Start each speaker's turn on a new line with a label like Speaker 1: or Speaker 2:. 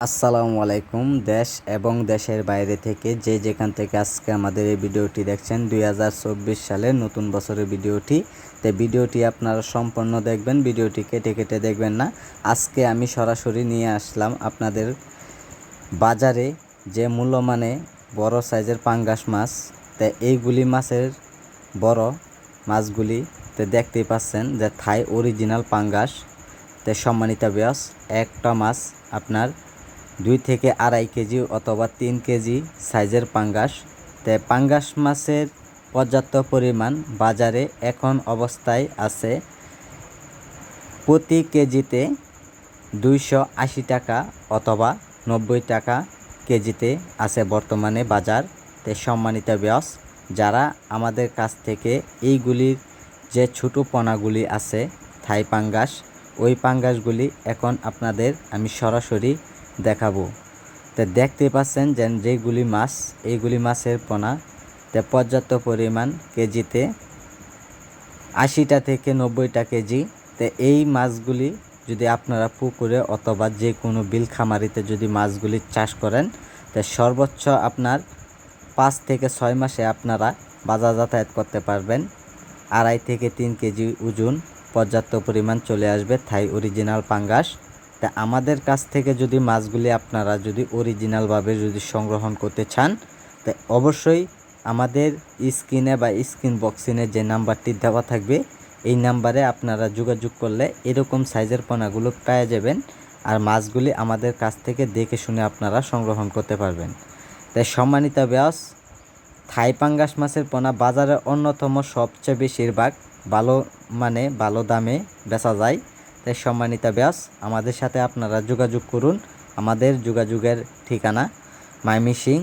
Speaker 1: আসসালামু আলাইকুম। দেশ এবং দেশের বাইরে থেকে যেখান থেকে আজকে আমাদের এই ভিডিওটি দেখছেন 2024 সালের নতুন বছরের ভিডিওটি। ভিডিওটি আপনারা সম্পূর্ণ দেখবেন, ভিডিওটি কেটে কেটে দেখবেন না। আজকে আমি সরাসরি নিয়ে আসলাম আপনাদের বাজারে যে মূল্যমানে বড় সাইজের পাঙ্গাস মাছ। এইগুলি মাছের বড় মাছগুলি দেখতেই পাচ্ছেন যে থাই অরিজিনাল পাঙ্গাস। সম্মানিত ভিউয়ার্স, একটা মাছ আপনার 2 থেকে 2.5 কেজি অথবা 3 কেজি সাইজের পাঙ্গাস। পাঙ্গাস মাছের পর্যাপ্ত পরিমাণ বাজারে এখন অবস্থায় আছে। প্রতি কেজিতে 280 টাকা অথবা 90 টাকা কেজিতে আছে বর্তমানে বাজার। সম্মানিত ভিউয়ার্স, যারা আমাদের কাছ থেকে এইগুলির যে ছোটো পোনাগুলি আছে থাই পাঙ্গাস, ওই পাঙ্গাসগুলি এখন আপনাদের আমি সরাসরি দেখাবো। দেখতে পাচ্ছেন যে যেগুলি মাছ, এইগুলি মাছের পোনা পর্যাপ্ত পরিমাণ কেজিতে 80টা থেকে 90টা কেজি। এই মাছগুলি যদি আপনারা পুকুরে অথবা যে কোনো বিল খামারিতে যদি মাছগুলি চাষ করেন, সর্বোচ্চ আপনার 5 থেকে 6 মাসে আপনারা বাজার যাতায়াত করতে পারবেন। 2.5 থেকে 3 কেজি ওজন পর্যাপ্ত পরিমাণ চলে আসবে থাই অরিজিনাল পাঙ্গাস। আমাদের কাছ থেকে যদি মাছগুলি আপনারা যদি অরিজিনালভাবে যদি সংগ্রহণ করতে চান, অবশ্যই আমাদের স্ক্রিনে বা স্ক্রিন বক্সিনে যে নাম্বারটি দেওয়া থাকবে, এই নাম্বারে আপনারা যোগাযোগ করলে এরকম সাইজের পোনাগুলো পেয়ে যাবেন। আর মাছগুলি আমাদের কাছ থেকে দেখে শুনে আপনারা সংগ্রহণ করতে পারবেন। সম্মানিত ভিউয়ার্স, থাই পাঙ্গাস মাছের পোনা বাজারে অন্যতম সবচেয়ে বেশিরভাগ ভালো ভালো দামে বেচা যায়। সম্মানিত ভিউয়ার্স, আমাদের সাথে আপনারা যোগাযোগ করুন। আমাদের যোগাযোগের ঠিকানা ময়মনসিংহ।